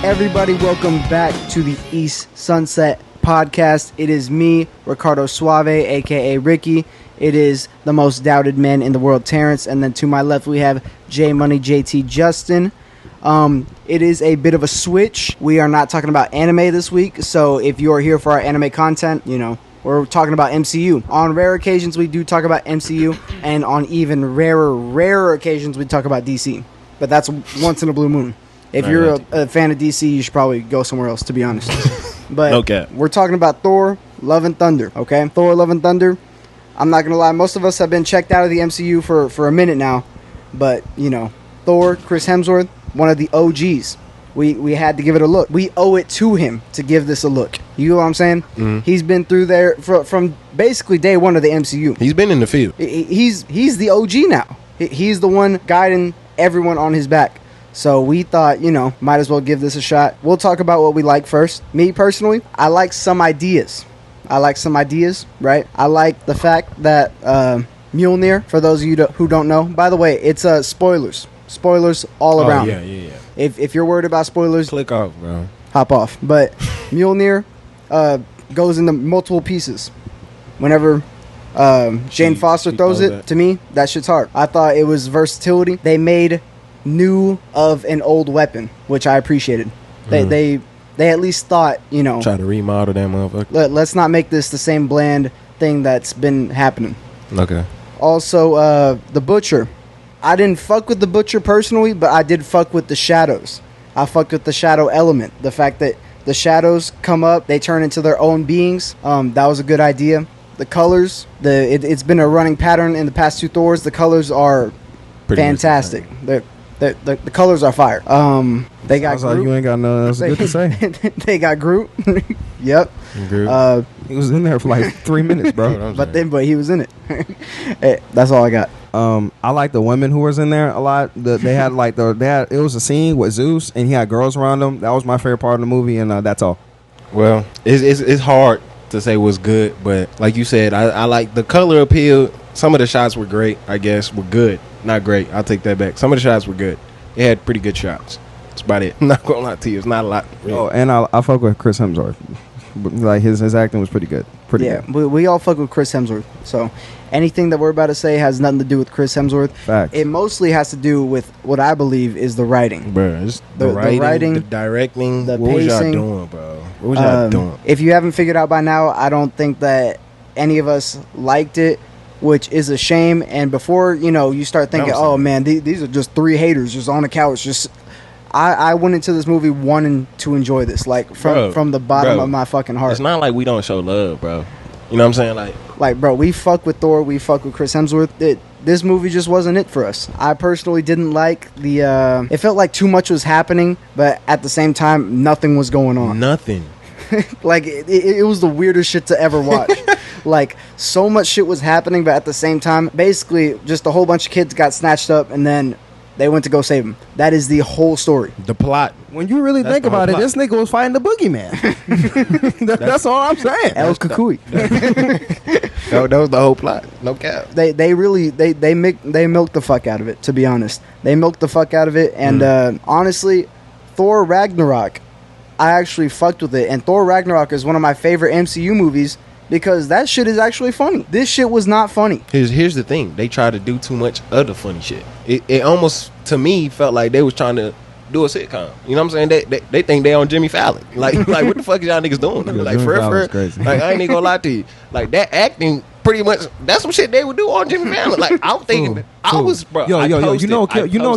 Everybody, welcome back to the East Sunset Podcast. It is me, Ricardo Suave, aka Ricky. It is the most doubted man in the world, Terrence. And then to my left, we have J Money JT Justin. It is a bit of a switch. We are not talking about anime this week. So if you are here for our anime content, you know, we're talking about MCU. On rare occasions, we do talk about MCU. And on even rarer occasions, we talk about DC. But that's once in a blue moon. If you're a fan of DC, you should probably go somewhere else, to be honest. But we're talking about Thor, Love and Thunder, okay? Thor, Love and Thunder. I'm not going to lie. Most of us have been checked out of the MCU for a minute now. But, you know, Thor, Chris Hemsworth, one of the OGs. We had to give it a look. We owe it to him to give this a look. You know what I'm saying? Mm-hmm. He's been through there from basically day one of the MCU. He's been in the field. He's the OG now. He's the one guiding everyone on his back. So we thought, you know, might as well give this a shot. We'll talk about what we like first. Me, personally, I like some ideas. Right? I like the fact that Mjolnir, for those of you who don't know, by the way, it's spoilers. Spoilers all around. Yeah. If you're worried about spoilers, click off, bro. Hop off. But Mjolnir goes into multiple pieces. Whenever Jane Foster throws it, to me, that shit's hard. I thought it was versatility. They made new of an old weapon, which I appreciated. They at least thought, you know, try to remodel that motherfucker. Let's not make this the same bland thing that's been happening. Okay. Also, the Butcher. I didn't fuck with the Butcher personally, but I did fuck with the shadows. I fucked with the shadow element. The fact that the shadows come up, they turn into their own beings. That was a good idea. The colors, it's been a running pattern in the past two Thors. The colors are pretty fantastic. The colors are fire. They got Groot. Like you ain't got nothing else good to say. They got Groot. Yep. Groot. He was in there for like 3 minutes, bro. but he was in it. Hey, that's all I got. I like the women who was in there a lot. It was a scene with Zeus and he had girls around him. That was my favorite part of the movie, and that's all. Well, it's hard to say what's good, but like you said, I like the color appeal. Some of the shots were great, I guess. Were good. Not great. I'll take that back. Some of the shots were good. It had pretty good shots. That's about it. I'm not going to lie to you. It's not a lot. Really. Oh, and I fuck with Chris Hemsworth. Like his acting was pretty good. Good. We all fuck with Chris Hemsworth. So anything that we're about to say has nothing to do with Chris Hemsworth. Facts. It mostly has to do with what I believe is the writing. Bro, it's the writing, the directing, the what pacing. Was y'all doing, bro? What was y'all doing? If you haven't figured out by now, I don't think that any of us liked it, which is a shame. And before, you know, you start thinking, oh man, these are just three haters just on the couch. I went into this movie wanting to enjoy this, like from the bottom of my fucking heart. It's not like we don't show love, bro. You know what I'm saying? Like bro, we fuck with Thor, we fuck with Chris Hemsworth. This movie just wasn't it for us. I personally didn't like the. It felt like too much was happening, but at the same time, nothing was going on. Nothing. Like it was the weirdest shit to ever watch. Like so much shit was happening, but at the same time, basically just a whole bunch of kids got snatched up and then they went to go save him. That is the whole story. The plot. When you really think about it, this nigga was fighting the boogeyman. That's all I'm saying. El Kukui. That was the whole plot. No cap. They really milked the fuck out of it. To be honest, they milked the fuck out of it. And honestly, Thor Ragnarok, I actually fucked with it. And Thor Ragnarok is one of my favorite MCU movies because that shit is actually funny. This shit was not funny. Here's the thing. They tried to do too much other funny shit. It almost, to me, felt like they was trying to do a sitcom. You know what I'm saying? They think they on Jimmy Fallon. Like what the fuck is y'all niggas doing? Like for like I ain't even gonna lie to you. Like that acting pretty much that's some shit they would do on Jimmy Fallon. Like I'm thinking I was bro. Yo, you know what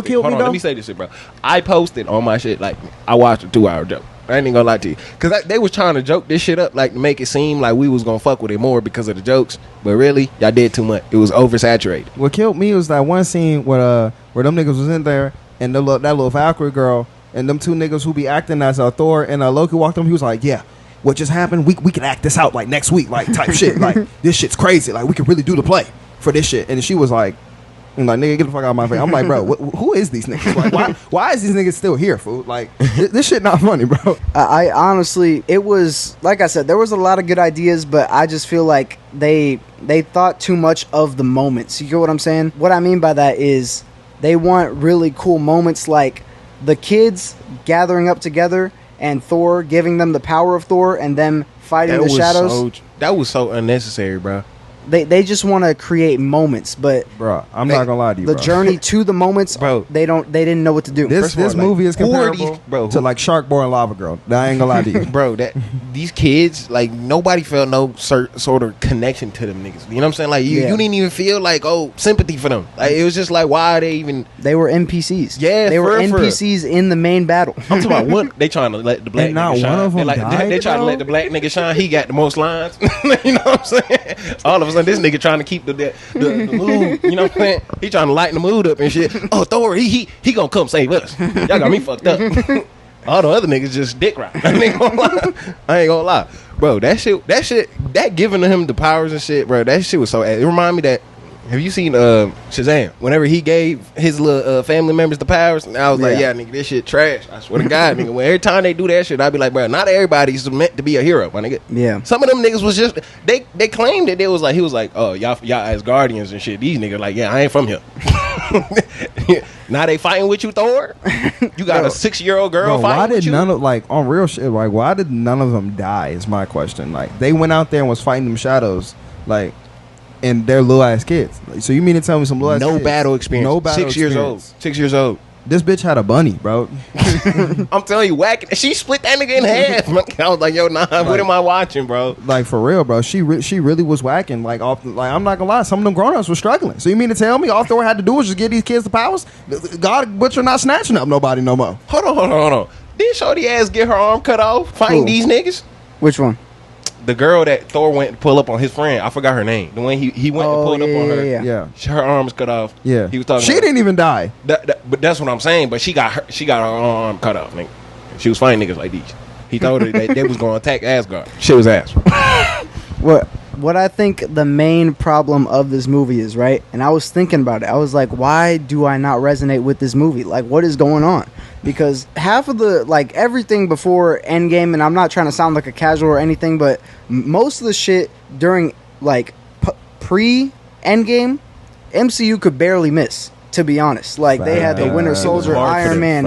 killed me though? Let me say this shit, bro. I posted on my shit like I watched a 2-hour joke. I ain't even gonna lie to you, cause they was trying to joke this shit up, like to make it seem like we was gonna fuck with it more because of the jokes. But really, y'all did too much. It was oversaturated. What killed me was that one scene where them niggas was in there and that little Valkyrie girl and them two niggas who be acting as Thor and Loki walked up. He was like, "Yeah, what just happened? We can act this out like next week, like type shit. Like this shit's crazy. Like we can really do the play for this shit." And she was like. I'm like, nigga, get the fuck out of my face. I'm like, bro, who is these niggas? Like, why is these niggas still here, fool? Like, this shit not funny, bro. I honestly, it was, like I said, there was a lot of good ideas, but I just feel like they thought too much of the moments. You get what I'm saying? What I mean by that is they want really cool moments like the kids gathering up together and Thor giving them the power of Thor and them fighting the shadows. That was so unnecessary, bro. They just want to create moments, but bro, I'm not gonna lie to you. The bro. journey to the moments, bro, they didn't know what to do. This movie is comparable to like Shark Boy and Lava Girl. I ain't gonna lie to you, bro. These kids, like nobody felt no sort of connection to them niggas. You know what I'm saying? Like you didn't even feel like sympathy for them. Like it was just like why are they even? They were NPCs. Yeah, they were NPCs in the main battle. I'm talking about one. They trying to let the black nigga shine. One of them died, they trying to let the black nigga shine. He got the most lines. You know what I'm saying? All of a sudden, this nigga trying to keep the mood, you know what I'm saying? He trying to lighten the mood up and shit. Oh, Thor, he gonna come save us. Y'all got me fucked up. All the other niggas just dick ride. I ain't gonna lie, bro. That giving him the powers and shit, bro. That shit was so. It remind me that. Have you seen Shazam? Whenever he gave his little family members the powers, and I was like, yeah, nigga, this shit trash. I swear to God, nigga. When every time they do that shit, I be like, bro, not everybody's meant to be a hero, my nigga. Yeah. Some of them niggas was just they claimed that he was like, oh, y'all as guardians and shit. These niggas like, yeah, I ain't from here. Now they fighting with you, Thor. You got a 6-year-old girl fighting why did with you. None of on real shit? Like, why did none of them die? Is my question. Like, they went out there and was fighting them shadows, like. And they're little ass kids. So you mean to tell me some little ass no kids? battle experience? No battle 6 years old. 6 years old. This bitch had a bunny, bro. I'm telling you, whack. She split that nigga in half. I was like, yo, nah. What am I watching, bro? Like for real, bro. She really was whacking. Like off. Like I'm not gonna lie. Some of them grown-ups were struggling. So you mean to tell me all Thor had to do was just give these kids the powers? God, but you're not snatching up nobody no more. Hold on. Did shorty ass get her arm cut off fighting these niggas? Which one? The girl that Thor went to pull up on his friend, I forgot her name. The one he went to pull up on her. Yeah. Her arm was cut off. Yeah. He was talking. She didn't even die. But that's what I'm saying. But she got her arm cut off, nigga. She was fighting niggas like these. He told her that they was gonna attack Asgard. Shit was ass. What I think the main problem of this movie is, right? And I was thinking about it. I was like, why do I not resonate with this movie? Like, what is going on? Because half of everything before Endgame, and I'm not trying to sound like a casual or anything, but most of the shit during, pre-Endgame, MCU could barely miss, to be honest. Like, they had the Winter Soldier, Iron Man,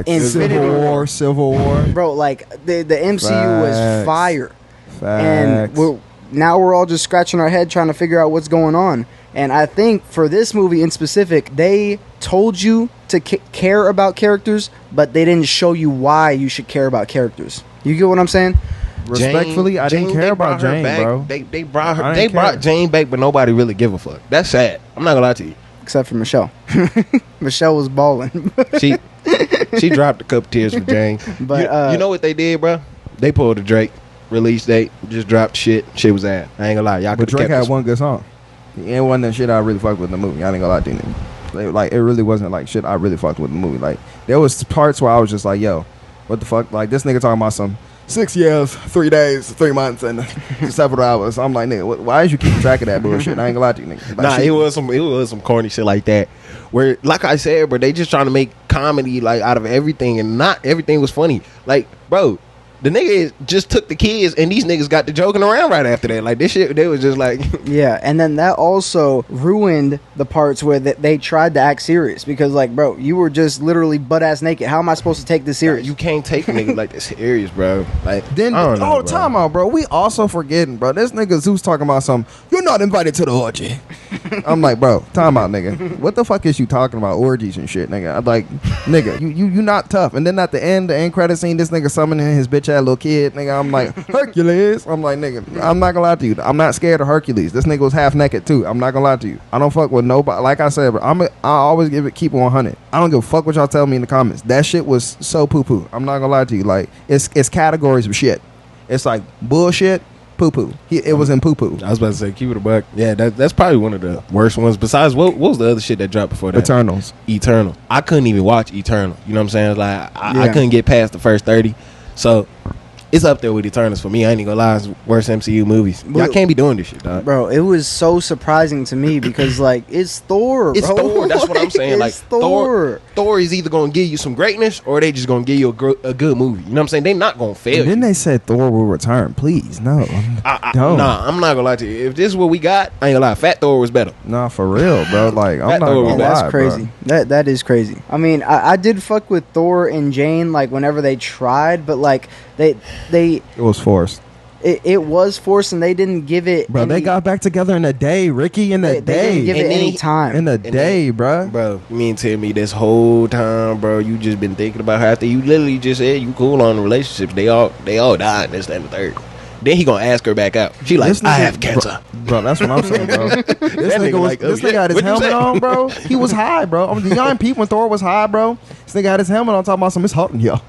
Infinity Civil War. Bro, the MCU was fire. Facts. And now we're all just scratching our head trying to figure out what's going on. And I think for this movie in specific, they told you to care about characters, but they didn't show you why you should care about characters. You get what I'm saying? Respectfully, I didn't care about Jane, bro. They brought Jane back, but nobody really give a fuck. That's sad. I'm not gonna lie to you. Except for Michelle. Michelle was balling. she dropped a couple tears for Jane. But you know what they did, bro? They pulled the Drake release date, just dropped shit. Shit was ass. I ain't gonna lie, y'all. But Drake had one good song. It ain't one that shit I really fucked with in the movie. I ain't gonna lie to you. Like it really wasn't like shit I really fucked with in the movie. Like there was parts where I was just like, yo, what the fuck? Like this nigga talking about some 6 years, 3 days, 3 months, and several hours. I'm like, nigga, why is you keeping track of that bullshit? I ain't gonna lie to you, nigga. Like, it was some corny shit like that. Where, like I said, bro, they just trying to make comedy like out of everything, and not everything was funny. Like, bro, the nigga just took the kids, and these niggas got to joking around right after that. Like, this shit, they was just like... Yeah, and then that also ruined the parts where they tried to act serious. Because, like, bro, you were just literally butt-ass naked. How am I supposed to take this serious? You can't take a nigga like this serious, bro. Like, then, time out, bro. We also forgetting, bro. This nigga Zeus talking about you're not invited to the orgy. I'm like, bro, time out, nigga. What the fuck is you talking about? Orgies and shit, nigga. I'm like, nigga, you not tough. And then at the end credit scene, this nigga summoning his bitch ass little kid, nigga. I'm like, Hercules. I'm like, nigga, I'm not gonna lie to you. I'm not scared of Hercules. This nigga was half naked too. I'm not gonna lie to you. I don't fuck with nobody. Like I said, bro, I always keep it 100. I don't give a fuck what y'all tell me in the comments. That shit was so poo poo. I'm not gonna lie to you. Like it's categories of shit. It's like bullshit. Poo poo. It was in poo poo. I was about to say, keep it a buck. Yeah, that's probably one of the worst ones. Besides, what was the other shit that dropped before that? Eternal. I couldn't even watch Eternal. You know what I'm saying? Like I couldn't get past the first 30. So it's up there with Eternals for me. I ain't gonna lie, it's worst MCU movies. Y'all can't be doing this shit, dog. Bro, it was so surprising to me because like it's Thor, It's bro. Thor. That's what I'm saying. Like It's Thor. Thor is either gonna give you some greatness or they just gonna give you a good movie. You know what I'm saying? They not gonna fail. And then you. they said Thor will return. Please, no. Don't. Nah, I'm not gonna lie to you. If this is what we got, I ain't gonna lie. Fat Thor was better. Nah, for real, bro. Like, I'm Fat not Thor gonna was lie, That's crazy. bro. That is crazy. I mean, I did fuck with Thor and Jane like whenever they tried, but like they It was forced. it was forced and they didn't give it. Bro, they any- got back together in a day, Ricky, in a they didn't give day. it And then any he- time. In a day, bro. Bro, you mean tell me this whole time, bro, you just been thinking about her after you literally just said you cool on the relationships. They all died, this, that, and the third. Then he gonna ask her back out. She like, This I nigga- have cancer. Bro, that's what I'm saying, bro. This nigga, nigga was, like, oh, this shit. nigga had his What'd you helmet say? on, bro. He was high, bro. I mean, the young people when Thor was high, bro. This nigga had his helmet on, talking about some, it's hot in here.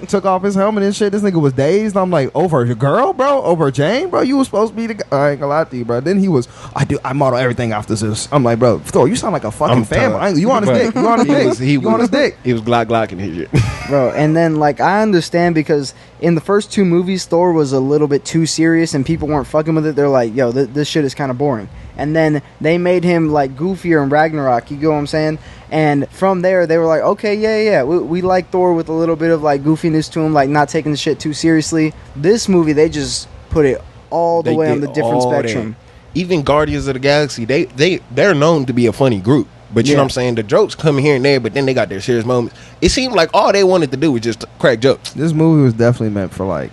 Took off his helmet and shit. This nigga was dazed. I'm like, over your girl, bro? Over Jane, bro? You was supposed to be the guy. I ain't gonna lie to you, bro. Then he was, I model everything after Zeus. I'm like, bro, Thor, you sound like a fucking I'm fanboy. tired. You on his Bro, dick. You on his dick. You on his dick. He was glocking his shit. Bro, and then like I understand because in the first two movies Thor was a little bit too serious and people weren't fucking with it. They're like, yo, this shit is kind of boring. And then they made him like goofier in Ragnarok, you get what I'm saying? And from there they were like, okay, yeah, we like Thor with a little bit of like goofiness to him, like not taking the shit too seriously. This movie they just put it all the way on the different spectrum. Even Guardians of the Galaxy, they're known to be a funny group. But you know what I'm saying? The jokes come here and there, but then they got their serious moments. It seemed like all they wanted to do was just crack jokes. This movie was definitely meant for like,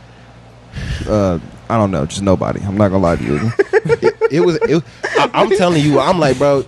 I don't know, just nobody. I'm not gonna lie to you. I'm telling you, I'm like, bro,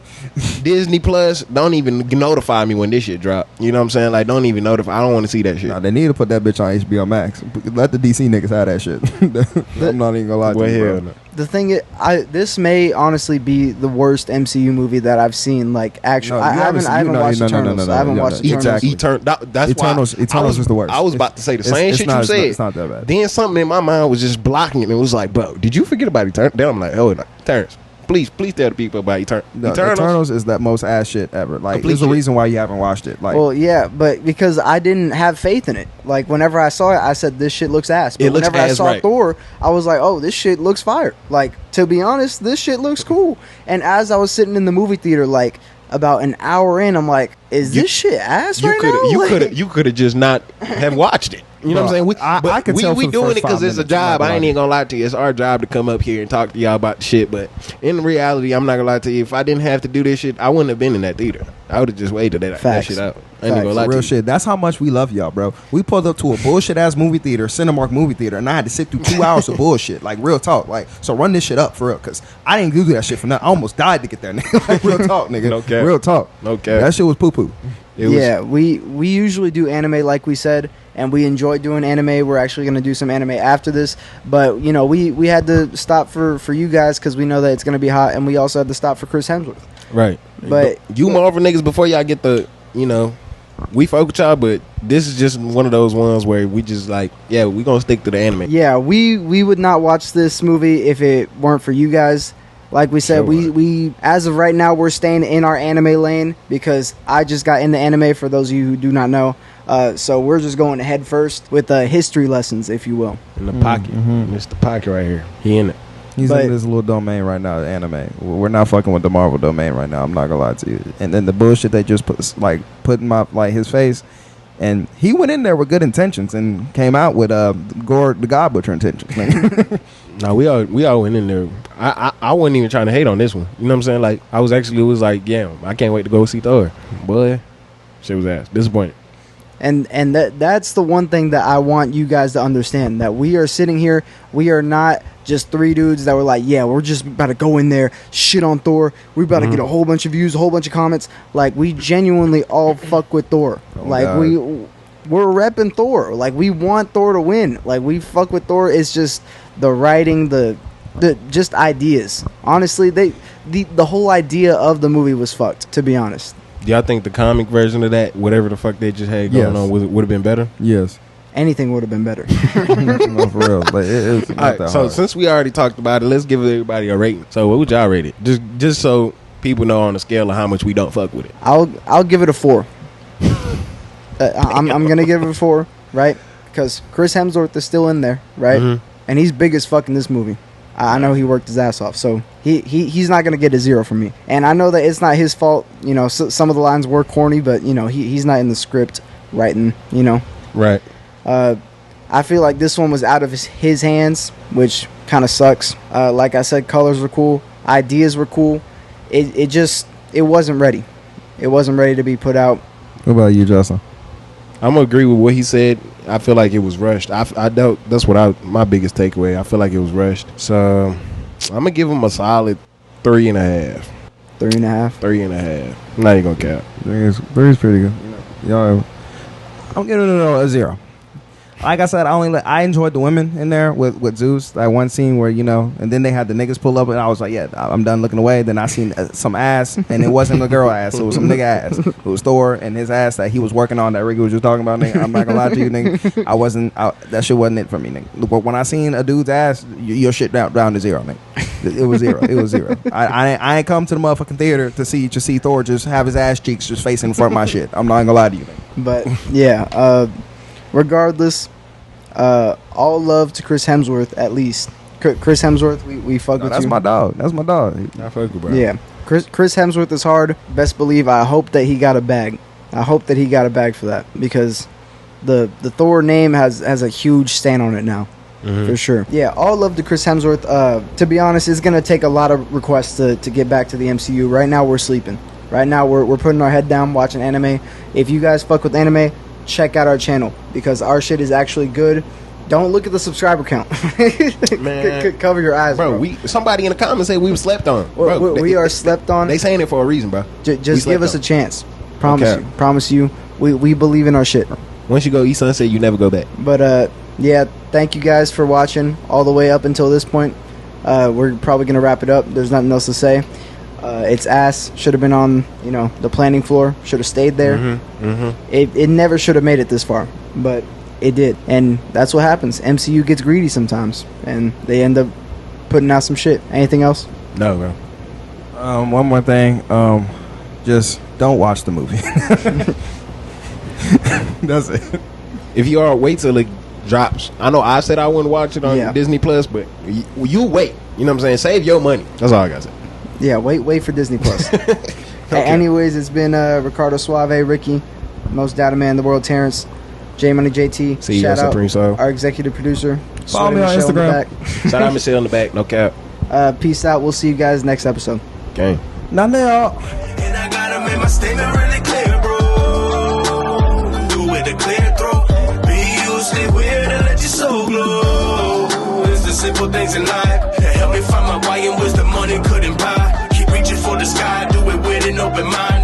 Disney Plus, don't even notify me when this shit drop. You know what I'm saying? Like, don't even notify. I don't want to see that shit. Nah, they need to put that bitch on HBO Max. Let the DC niggas have that shit. I'm not even gonna lie to you, bro. no. The thing is, this may honestly be the worst MCU movie that I've seen. Like, actually, No, I you haven't haven't seen- watched no, Eternals. I haven't watched Eternals. Exactly. That's Eternals- why Eternals is the worst. I was about to say the It's- same it's shit not- you it's not- said. it's not that bad. Then something in my mind was just blocking it and it was like, bro, did you forget about Eternals? Then I'm like, oh, no, Terrence, please tell the people about No, Eternals. Eternals is that most ass shit ever. Like, Complete there's a shit. reason why you haven't watched it. Like, Well, yeah, but because I didn't have faith in it. Like, whenever I saw it, I said, this shit looks ass. But It looks whenever I ass, saw right. Thor, I was like, oh, this shit looks fire. Like, to be honest, this shit looks cool. And as I was sitting in the movie theater, like, about an hour in, I'm like, is this shit ass right now? Like, You could have just not have watched it. You know what I'm saying? I could tell we for the doing first it because 5 it's a minutes, I'm not job. gonna I ain't lie. even gonna lie to you. It's our job to come up here and talk to y'all about the shit. But in reality, I'm not gonna lie to you. If I didn't have to do this shit, I wouldn't have been in that theater. I would have just waited that Facts. shit out. I ain't even gonna lie For to real you. shit. That's how much we love y'all, bro. We pulled up to a bullshit ass movie theater, Cinemark movie theater, and I had to sit through 2 hours of bullshit. Like, real talk. Like, so run this shit up for real, because I didn't do that shit for nothing. I almost died to get there, nigga. Like, real talk, nigga. No cap. Real talk. No cap. That shit was poo poo. It was- yeah, we usually do anime, like we said, and we enjoy doing anime. We're actually going to do some anime after this, but you know, we had to stop for you guys because we know that it's going to be hot, and we also had to stop for Chris Hemsworth. Right. But you Marvel niggas, before y'all get the, you know, we fuck with y'all, but this is just one of those ones where we just like, yeah, we gonna stick to the anime. yeah, we would not watch this movie if it weren't for you guys. Like we said, Sure. we as of right now, we're staying in our anime lane because I just got into anime, for those of you who do not know. So we're just going head first with history lessons, if you will. In the pocket. It's the pocket right here. He in it. He's But- in this little domain right now, anime. We're not fucking with the Marvel domain right now. I'm not gonna lie to you. And then the bullshit they just put in my his face, and he went in there with good intentions and came out with Gore the God Butcher intentions. Man. No, we all went in there. I wasn't even trying to hate on this one. You know what I'm saying? Like, I was actually, it was like, yeah, I can't wait to go see Thor. Boy, shit was ass. Disappointed. And that's the one thing that I want you guys to understand, that we are sitting here, we are not just 3 dudes that were like, yeah, we're just about to go in there, shit on Thor, we're about to get a whole bunch of views, a whole bunch of comments. Like, we genuinely all fuck with Thor. Like, God. we're repping Thor. Like, we want Thor to win. Like, we fuck with Thor. It's just the writing, the just ideas. Honestly, the whole idea of the movie was fucked, to be honest. Do y'all think the comic version of that, whatever the fuck they just had going Yes. on, would have been better? Yes. Anything would have been better. No, for real. Like, it's not All right, that so hard. since we already talked about it, let's give everybody a rating. So what would y'all rate it? Just so people know on the scale of how much we don't fuck with it. I'll give it a 4. I'm gonna give it a 4, right? because Chris Hemsworth is still in there, right? Mhm. And he's big as fuck in this movie. I know he worked his ass off, so he's not gonna get a 0 from me. And I know that it's not his fault. You know, some of the lines were corny, but you know he's not in the script writing. You know, Right. I feel like this one was out of his hands, which kind of sucks. Like I said, colors were cool, ideas were cool. It wasn't ready. It wasn't ready to be put out. What about you, Justin? I'm gonna agree with what he said. I feel like it was rushed. I doubt that's my biggest takeaway. I feel like it was rushed. So I'm gonna give him a solid 3.5. 3.5. 3.5. I'm not even gonna cap. Three's pretty good. Y'all, I'm giving it a 0. Like I said, I enjoyed the women in there with Zeus. That one scene where, you know, and then they had the niggas pull up, and I was like, yeah, I'm done looking away. Then I seen some ass, and it wasn't a girl ass, it was some nigga ass. It was Thor and his ass that he was working on that Ricky was just talking about, nigga. I'm not gonna lie to you, nigga. That shit wasn't it for me, nigga. But when I seen a dude's ass, your shit down to 0, nigga. It was 0. It was 0. I ain't come to the motherfucking theater to see Thor just have his ass cheeks just facing in front of my shit. I'm not gonna lie to you, nigga. But yeah, regardless, all love to Chris Hemsworth. At least Chris Hemsworth, we fuck with that's you. my dog. That's my dog. I fuck with bro. Yeah, Chris Hemsworth is hard. Best believe I hope that he got a bag. I hope that he got a bag for that, because the Thor name has a huge stand on it now. For sure. Yeah, all love to Chris Hemsworth. To be honest, it's gonna take a lot of requests to get back to the MCU. Right now we're sleeping. Right now we're putting our head down watching anime. If you guys fuck with anime, check out our channel, because our shit is actually good. Don't look at the subscriber count. Man. Cover your eyes, bro. Somebody in the comments say we were slept on. Bro, we are slept on. They saying it for a reason, bro. Just give us a chance. Okay. Promise you. We believe in our shit. Once you go East Sunset, you never go back. But yeah, thank you guys for watching all the way up until this point. We're probably gonna wrap it up. There's nothing else to say. It's ass. Should have been on, the planning floor. Should have stayed there. It never should have made it this far, but it did. And that's what happens. MCU gets greedy sometimes, and they end up putting out some shit. Anything else? No, bro. One more thing. Just don't watch the movie. That's it. If you are, wait till it drops. I know I said I wouldn't watch it on Disney Plus, but you wait. You know what I'm saying? Save your money. That's all I got to say. Yeah, wait for Disney Plus. Okay. Anyways, it's been Ricardo Suave, Ricky, most doubted man in the world, Terrence, J Money JT. See you, shout out Supreme Soul. our executive producer. Follow me on Michelle in the Instagram. back. Shout out Michelle in the back. No cap. Peace out. We'll see you guys next episode. Gang. None of y'all. And I gotta make my statement really clear, bro. Do it a clear throat. Be you, stay weird and let your soul glow. It's the simple things in life that help me find my why and wisdom money couldn't buy. Keep reaching for the sky, do it with an open mind.